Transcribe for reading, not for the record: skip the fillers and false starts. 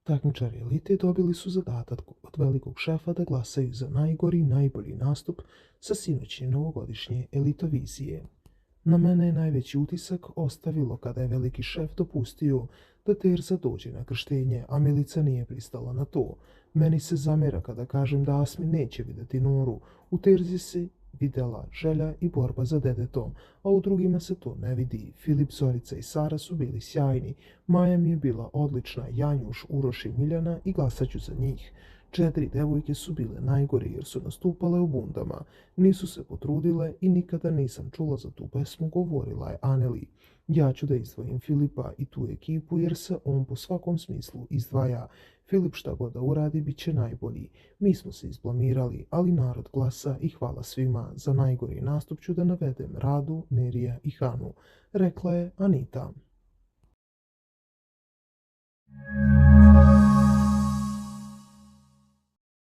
Takmičari elite dobili su zadatak od velikog šefa da glasaju za najgori i najbolji nastup sa sinoćnje novogodišnje Elitovizije. Na mene je najveći utisak ostavilo kada je veliki šef dopustio da Terza dođe na krštenje, a Milica nije pristala na to. Meni se zamera kada kažem da Asmi neće vidjeti Noru. U Terzi se vidjela želja i borba za detetom, a u drugima se to ne vidi. Filip, Zorica i Sara su bili sjajni. Maja mi je bila odlična, Janjuš, Uroš i Miljana i glasaću za njih. 4 devojke su bile najgore jer su nastupale u bundama. Nisu se potrudile i nikada nisam čula za tu pesmu, govorila je Aneli. Ja ću da izdvojim Filipa i tu ekipu jer se on po svakom smislu izdvaja. Filip šta god da uradi bit će najbolji. Mi smo se izblamirali, ali narod glasa i hvala svima. Za najgori nastup ću da navedem Radu, Nerija i Hanu, rekla je Anita.